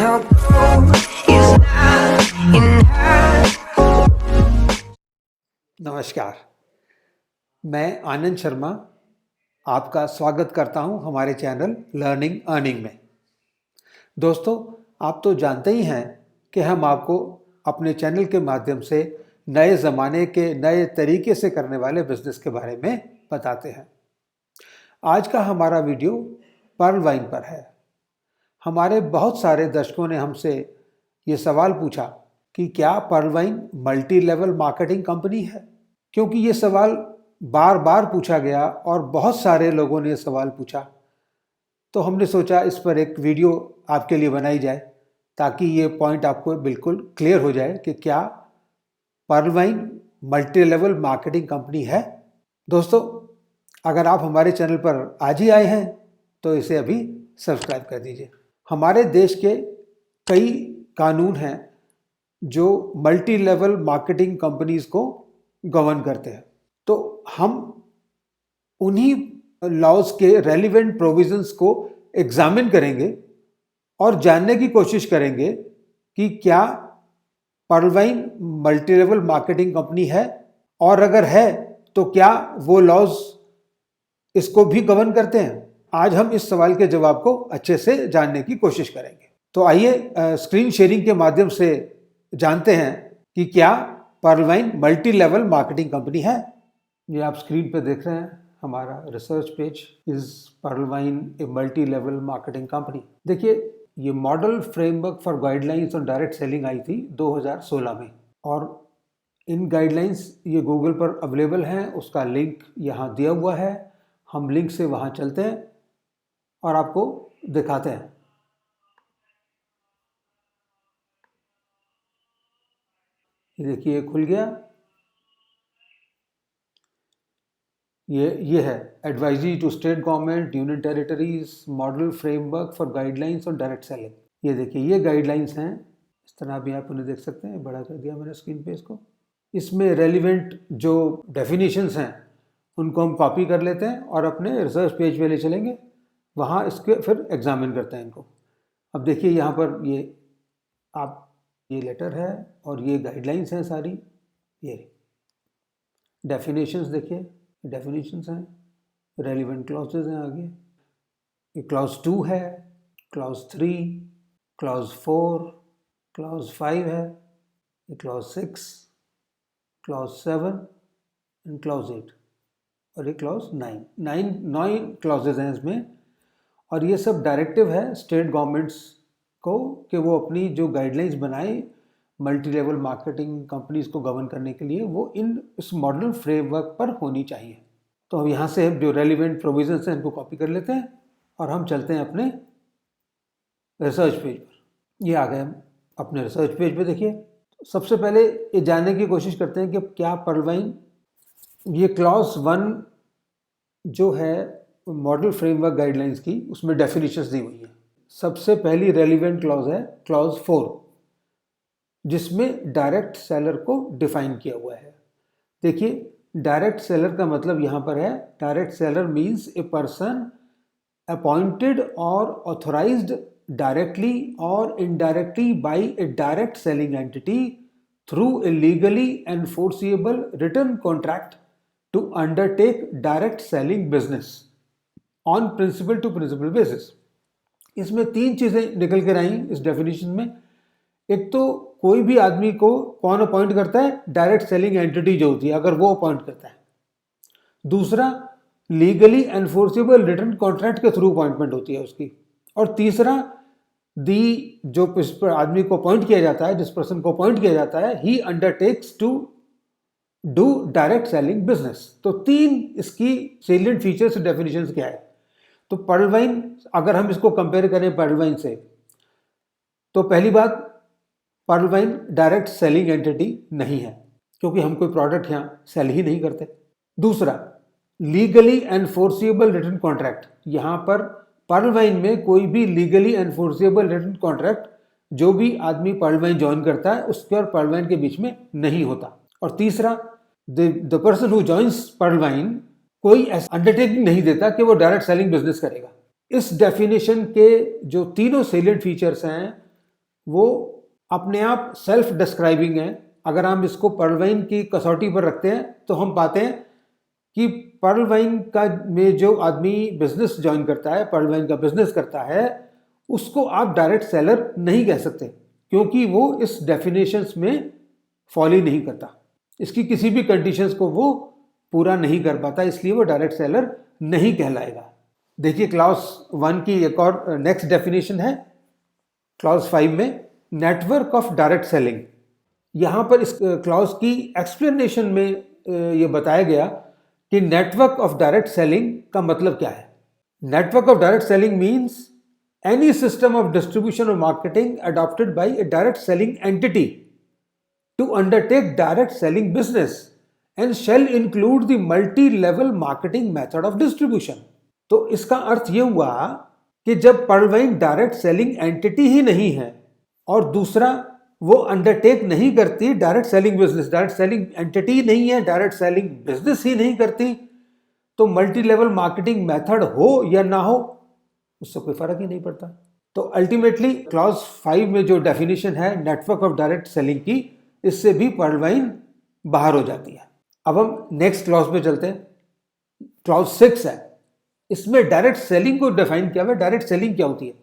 No gold is not enough. नमस्कार, मैं आनंद शर्मा आपका स्वागत करता हूं हमारे चैनल लर्निंग अर्निंग में। दोस्तों, आप तो जानते ही हैं कि हम आपको अपने चैनल के माध्यम से नए ज़माने के नए तरीके से करने वाले बिजनेस के बारे में बताते हैं। आज का हमारा वीडियो पर्ल वाइन पर है। हमारे बहुत सारे दर्शकों ने हमसे ये सवाल पूछा कि क्या Pearl Vine multi level marketing company है, क्योंकि ये सवाल बार बार पूछा गया और बहुत सारे लोगों ने ये सवाल पूछा। तो हमने सोचा इस पर एक वीडियो आपके लिए बनाई जाए ताकि ये पॉइंट आपको बिल्कुल क्लियर हो जाए कि क्या Pearl Vine multi level marketing company है। दोस्तों, अगर आप हमारे चैनल पर आज ही आए हैं तो इसे अभी सब्सक्राइब कर दीजिए। हमारे देश के कई कानून हैं जो मल्टी लेवल मार्केटिंग कंपनीज को गवर्न करते हैं, तो हम उन्हीं लॉज के रेलिवेंट प्रोविजंस को एग्जामिन करेंगे और जानने की कोशिश करेंगे कि क्या Pearl Vine multi level marketing company है, और अगर है तो क्या वो लॉज इसको भी गवर्न करते हैं। आज हम इस सवाल के जवाब को अच्छे से जानने की कोशिश करेंगे। तो आइए स्क्रीन शेयरिंग के माध्यम से जानते हैं कि क्या Pearl Vine multi level marketing company है। ये आप स्क्रीन पे देख रहे हैं हमारा research page, is Pearl Vine a multi level marketing company. देखिए, ये model framework for guidelines on direct selling आई थी 2016 में, और इन गाइडलाइंस ये गूगल पर अवेलेबल हैं, उसका लिंक यहाँ दिया हुआ है। हम लिंक से वहाँ चलते हैं और आपको दिखाते हैं। ये देखिए, खुल गया। ये है advisory to state government, union territories, model framework for guidelines on direct selling. ये देखिए, ये गाइडलाइंस हैं। इस तरह भी आप उन्हें देख सकते हैं, बड़ा कर दिया मैंने स्क्रीन पे इसको। इसमें रेलिवेंट जो डेफिनेशंस हैं उनको हम कॉपी कर लेते हैं और अपने रिसर्च पेज पे ले चलेंगे, वहाँ इसके फिर एग्जामिन करते हैं इनको। अब देखिए, यहाँ पर ये लेटर है और ये गाइडलाइंस हैं सारी। ये डेफिनेशंस देखिए, डेफिनेशंस हैं, रेलिवेंट क्लॉजेज हैं आगे। ये क्लॉज 2 है, क्लॉज 3, क्लॉज 4, क्लॉज 5 है, ये क्लॉज 6, क्लॉज 7 एंड क्लॉज 8, और ये क्लॉज 9 क्लॉजेज हैं इसमें। और ये सब डायरेक्टिव है स्टेट गवर्नमेंट्स को कि वो अपनी जो गाइडलाइंस बनाए मल्टी लेवल मार्केटिंग कंपनीज को गवर्न करने के लिए, वो इस मॉडल फ्रेमवर्क पर होनी चाहिए। तो अब यहाँ से जो रेलिवेंट प्रोविजंस हैं इनको कॉपी कर लेते हैं और हम चलते हैं अपने रिसर्च पेज पर। ये आ गए हम अपने रिसर्च पेज पे। देखिए, सबसे पहले ये जानने की कोशिश करते हैं कि क्या पर्ल वाइन, ये क्लॉज 1 जो है मॉडल फ्रेमवर्क गाइडलाइंस की, उसमें डेफिनेशंस दी हुई हैं। सबसे पहली रेलिवेंट क्लॉज है क्लॉज 4, जिसमें डायरेक्ट सेलर को डिफाइन किया हुआ है। देखिए, डायरेक्ट सेलर का मतलब यहाँ पर है, direct seller means a person appointed और ऑथोराइज्ड डायरेक्टली और indirectly by a direct selling entity through a legally enforceable written contract to undertake direct selling business on principal to principal basis. इसमें 3 चीज़ें निकल कर आई इस डेफिनेशन में। एक तो कोई भी आदमी को कौन अपॉइंट करता है, डायरेक्ट सेलिंग एंटिटी जो होती है, अगर वो अपॉइंट करता है। दूसरा, लीगली एनफोर्सेबल रिटन कॉन्ट्रैक्ट के थ्रू अपॉइंटमेंट होती है उसकी। और तीसरा, जो आदमी को अपॉइंट किया जाता है, जिस पर्सन को अपॉइंट किया जाता है, he undertakes to do direct selling business. तो 3 इसकी सेलिएंट फीचर्स डेफिनेशंस क्या है। तो पर्ल वाइन, अगर हम इसको कंपेयर करें पर्ल वाइन से, तो पहली बात, Pearl Vine direct selling entity नहीं है, क्योंकि हम कोई प्रोडक्ट यहाँ सेल ही नहीं करते। दूसरा, लीगली एनफोर्सिएबल रिटन कॉन्ट्रैक्ट, यहाँ पर पर्ल वाइन में कोई भी लीगली एनफोर्सिएबल रिटन कॉन्ट्रैक्ट जो भी आदमी पर्ल वाइन ज्वाइन करता है उसके और पर्ल वाइन के बीच में नहीं होता। और तीसरा, the person who joins Pearl Vine कोई अंडरटेकिंग नहीं देता कि वो डायरेक्ट सेलिंग बिजनेस करेगा। इस डेफिनेशन के जो तीनों सेलिएंट फीचर्स हैं वो अपने आप सेल्फ डिस्क्राइबिंग है। अगर हम इसको पर्ल वाइन की कसौटी पर रखते हैं तो हम पाते हैं कि पर्ल वाइन का में जो आदमी बिजनेस ज्वाइन करता है, पर्ल वाइन का बिजनेस करता है, उसको आप डायरेक्ट सेलर नहीं कह सकते, क्योंकि वो इस डेफिनेशंस में फॉलो ही नहीं करता। इसकी किसी भी कंडीशंस को वो पूरा नहीं कर पाता, इसलिए वो डायरेक्ट सेलर नहीं कहलाएगा। देखिए क्लॉज 1 की एक और नेक्स्ट डेफिनेशन है क्लॉज 5 में, नेटवर्क ऑफ डायरेक्ट सेलिंग। यहाँ पर इस क्लॉज की एक्सप्लेनेशन में ये बताया गया कि नेटवर्क ऑफ डायरेक्ट सेलिंग का मतलब क्या है। Network of direct selling means any system of distribution और marketing adopted by a direct selling entity to undertake direct selling business and shall include the multi-level marketing method of distribution। तो इसका अर्थ ये हुआ कि जब Pearl Vine direct selling entity ही नहीं है और दूसरा वो अंडरटेक नहीं करती direct selling business, direct selling entity नहीं है, डायरेक्ट सेलिंग बिजनेस ही नहीं करती, तो मल्टी लेवल मार्केटिंग मेथड हो या ना हो उससे कोई फर्क ही नहीं पड़ता। तो अल्टीमेटली क्लॉज 5 में जो डेफिनेशन है नेटवर्क ऑफ डायरेक्ट सेलिंग की, इससे भी पर्ल वाइन बाहर हो जाती है। अब हम नेक्स्ट क्लॉज पे चलते हैं। क्लॉज 6 है, इसमें डायरेक्ट सेलिंग को डिफाइन किया हुआ है। डायरेक्ट सेलिंग क्या होती है?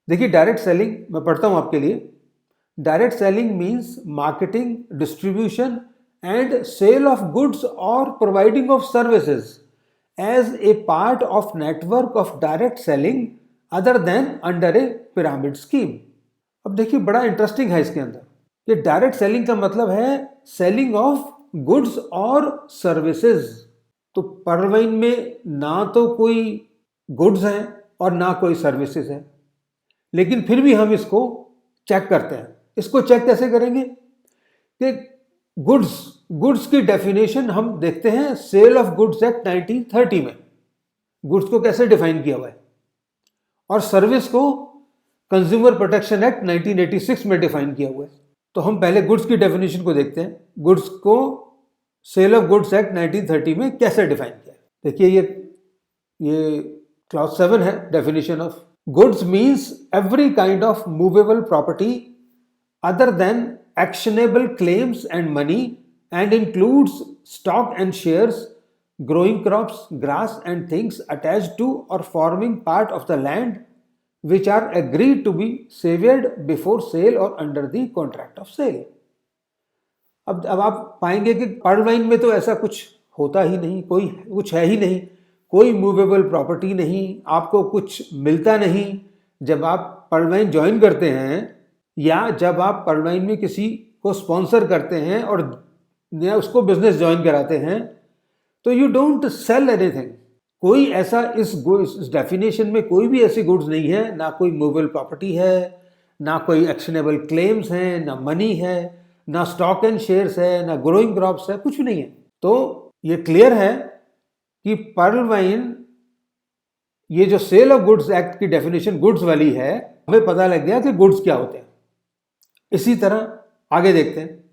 देखिए डायरेक्ट सेलिंग मैं पढ़ता हूं आपके लिए। Direct selling means marketing, distribution and sale of goods और providing of services as a part of network of direct selling other than under a pyramid scheme. अब देखिए बड़ा इंटरेस्टिंग है इसके अंदर कि डायरेक्ट सेलिंग का मतलब है सेलिंग ऑफ गुड्स और सर्विसेज। तो पर्ल वाइन में ना तो कोई गुड्स हैं और ना कोई सर्विसेज है, लेकिन फिर भी हम इसको चेक करते हैं। इसको चेक कैसे करेंगे कि गुड्स की डेफिनेशन हम देखते हैं सेल ऑफ गुड्स एक्ट 1930 में गुड्स को कैसे डिफाइन किया हुआ है, और सर्विस को कंज्यूमर प्रोटेक्शन एक्ट 1986 में डिफाइन किया हुआ है। तो हम पहले गुड्स की डेफिनेशन को देखते हैं, गुड्स को सेल ऑफ गुड्स एक्ट 1930 में कैसे डिफाइन किया। देखिए ये क्लॉज 7 है, definition of goods means every kind of movable property other than actionable claims and money and includes stock and shares, growing crops, grass and things attached to or forming part of the land which are agreed to be severed before sale or under the contract of sale। अब आप पाएंगे कि Pearl Vine में तो ऐसा कुछ होता ही नहीं, कोई कुछ है ही नहीं, कोई मूवेबल प्रॉपर्टी नहीं, आपको कुछ मिलता नहीं। जब आप पर्ल वाइन ज्वाइन करते हैं या जब आप पर्ल वाइन में किसी को स्पॉन्सर करते हैं और या उसको बिजनेस ज्वाइन कराते हैं, तो यू डोंट सेल एनीथिंग। कोई ऐसा इस डेफिनेशन में कोई भी ऐसी गुड्स नहीं है, ना कोई मूवेबल प्रॉपर्टी है, ना कोई एक्शनेबल क्लेम्स हैं, ना मनी है, ना स्टॉक एंड शेयर्स है, ना ग्रोइंग क्रॉप्स है, कुछ भी नहीं है। तो ये क्लियर है कि पर्ल वाइन, ये जो सेल ऑफ गुड्स एक्ट की डेफिनेशन गुड्स वाली है, हमें पता लग गया कि गुड्स क्या होते हैं। इसी तरह आगे देखते हैं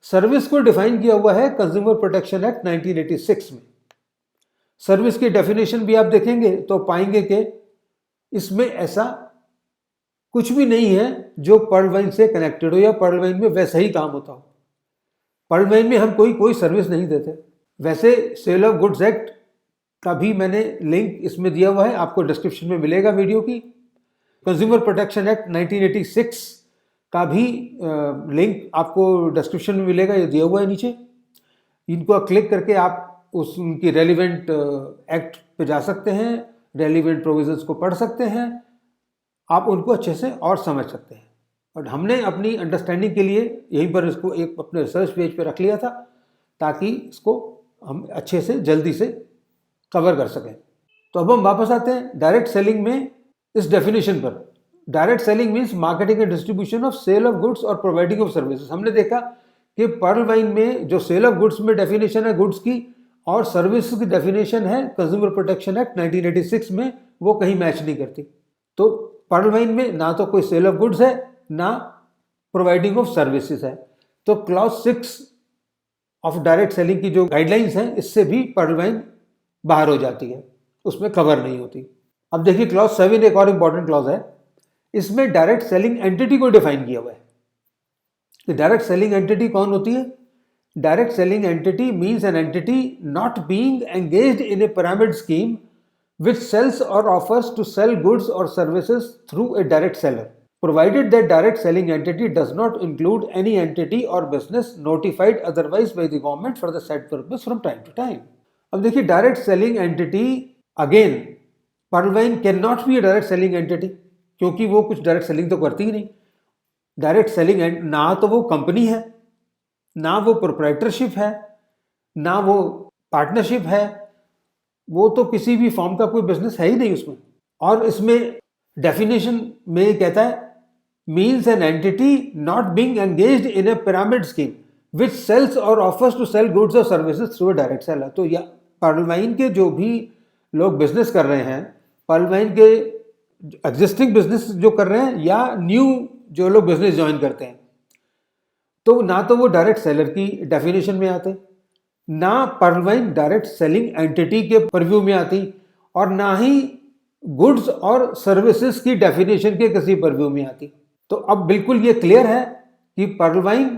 सर्विस को डिफाइन किया हुआ है कंज्यूमर प्रोटेक्शन एक्ट 1986 में। सर्विस की डेफिनेशन भी आप देखेंगे तो पाएंगे कि इसमें ऐसा कुछ भी नहीं है जो पर्ल वाइन से कनेक्टेड हो या पर्ल वाइन में वैसा ही काम होता हो। पर्ल वाइन में हम कोई सर्विस नहीं देते। वैसे सेल ऑफ गुड्स एक्ट का भी मैंने लिंक इसमें दिया हुआ है, आपको डिस्क्रिप्शन में मिलेगा वीडियो की। कंज्यूमर प्रोटेक्शन एक्ट 1986 का भी लिंक आपको डिस्क्रिप्शन में मिलेगा, ये दिया हुआ है नीचे। इनको क्लिक करके आप उनकी रेलिवेंट एक्ट पे जा सकते हैं, रेलिवेंट प्रोविजंस को पढ़ सकते हैं, आप उनको अच्छे से और समझ सकते हैं। और हमने अपनी अंडरस्टैंडिंग के लिए यहीं पर इसको एक अपने रिसर्च पेज पे रख लिया था ताकि इसको हम अच्छे से जल्दी से कवर कर सकें। तो अब हम वापस आते हैं डायरेक्ट सेलिंग में इस डेफिनेशन पर। Direct selling means marketing and distribution of sale of goods और प्रोवाइडिंग ऑफ सर्विसेज। हमने देखा कि पर्ल वाइन में जो सेल ऑफ गुड्स में डेफिनेशन है गुड्स की, और सर्विस की डेफिनेशन है कंज्यूमर प्रोटेक्शन एक्ट 1986 में, वो कहीं मैच नहीं करती। तो पर्ल वाइन में ना तो कोई सेल ऑफ गुड्स है, ना प्रोवाइडिंग ऑफ सर्विसेज है। तो क्लॉज 6 ऑफ डायरेक्ट सेलिंग की जो गाइडलाइंस हैं, इससे भी पर्ल वाइन बाहर हो जाती है, उसमें कवर नहीं होती। अब देखिए क्लॉज 7 एक और इंपॉर्टेंट क्लॉज है, इसमें डायरेक्ट सेलिंग एंटिटी को डिफाइन किया हुआ है कि डायरेक्ट सेलिंग एंटिटी कौन होती है। Direct selling entity means an entity not being engaged in a pyramid scheme which sells or offers to sell goods or services through a direct seller, provided that direct selling entity does not include any entity or business notified otherwise by the government for the said purpose from time to time. अब देखिए direct selling entity, again Pearl Vine can not be a direct selling entity, क्योंकि वो कुछ direct selling तो करती ही नहीं। Direct selling ना तो वो कंपनी है, ना वो प्रोप्राइटरशिप है, ना वो पार्टनरशिप है, वो तो किसी भी फॉर्म का कोई बिजनेस है ही नहीं उसमें। और इसमें डेफिनेशन में कहता है means an entity not being engaged in a pyramid scheme which sells और ऑफर्स टू सेल गुड्स और services through a direct seller. तो या पर्ल वाइन के जो भी लोग बिजनेस कर रहे हैं, पर्ल वाइन के एग्जिस्टिंग बिजनेस जो कर रहे हैं या न्यू जो लोग बिजनेस ज्वाइन करते हैं, तो ना तो वो डायरेक्ट सेलर की डेफिनेशन में आते, ना Pearl Vine direct selling entity के परव्यू में आती, और ना ही गुड्स और सर्विसेज की डेफिनेशन के किसी परव्यू में आती। तो अब बिल्कुल ये क्लियर है कि Pearl Vine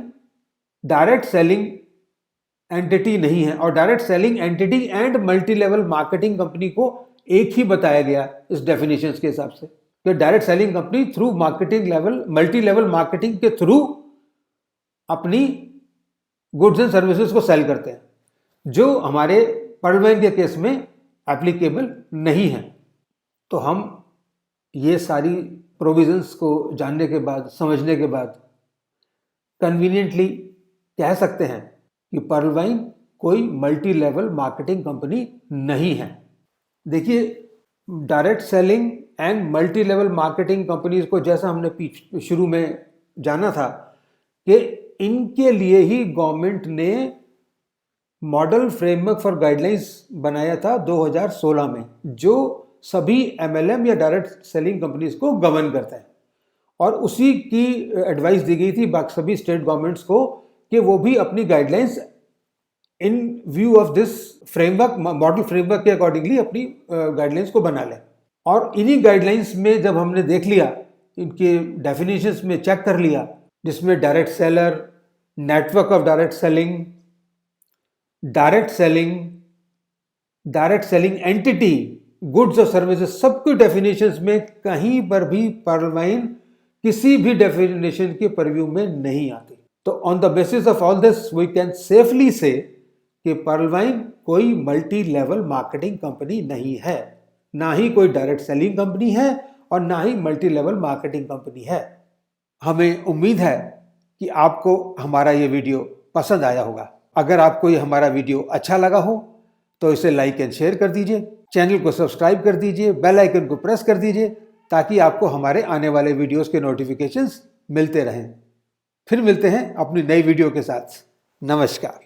direct selling entity नहीं है, और direct selling entity and multi level marketing company को एक ही बताया गया इस डेफिनेशन के हिसाब से कि direct selling company through marketing level, multi level marketing के थ्रू अपनी गुड्स एंड सर्विसेज को सेल करते हैं, जो हमारे पर्ल वाइन के केस में एप्लीकेबल नहीं है। तो हम ये सारी प्रोविजंस को जानने के बाद, समझने के बाद कन्वीनियंटली कह सकते हैं कि पर्ल वाइन कोई मल्टी लेवल मार्केटिंग कंपनी नहीं है। देखिए direct selling and multi level marketing companies को जैसा हमने शुरू में जाना था कि इनके लिए ही गवर्नमेंट ने मॉडल फ्रेमवर्क फॉर गाइडलाइंस बनाया था 2016 में, जो सभी एमएलएम या डायरेक्ट सेलिंग कंपनीज को गवर्न करता है, और उसी की एडवाइस दी गई थी बाकी सभी स्टेट गवर्नमेंट्स को कि वो भी अपनी guidelines in view of this framework, model framework के अकॉर्डिंगली अपनी गाइडलाइंस को बना लें। और इन्हीं गाइडलाइंस में जब हमने देख लिया, इनके डेफिनेशंस में चेक कर लिया, जिसमें direct seller, network of direct selling, direct selling entity, goods और सर्विसेज, सबके डेफिनेशंस में कहीं पर भी पर्ल वाइन किसी भी डेफिनेशन के परव्यू में नहीं आती। तो on the basis of all this we can safely say कि पर्ल वाइन कोई मल्टी लेवल मार्केटिंग कंपनी नहीं है, ना ही कोई डायरेक्ट सेलिंग कंपनी है, और ना ही मल्टी लेवल मार्केटिंग कंपनी है। हमें उम्मीद है कि आपको हमारा ये वीडियो पसंद आया होगा। अगर आपको ये हमारा वीडियो अच्छा लगा हो तो इसे लाइक एंड शेयर कर दीजिए, चैनल को सब्सक्राइब कर दीजिए, बेल आइकन को प्रेस कर दीजिए, ताकि आपको हमारे आने वाले वीडियोस के नोटिफिकेशंस मिलते रहें। फिर मिलते हैं अपनी नई वीडियो के साथ। नमस्कार।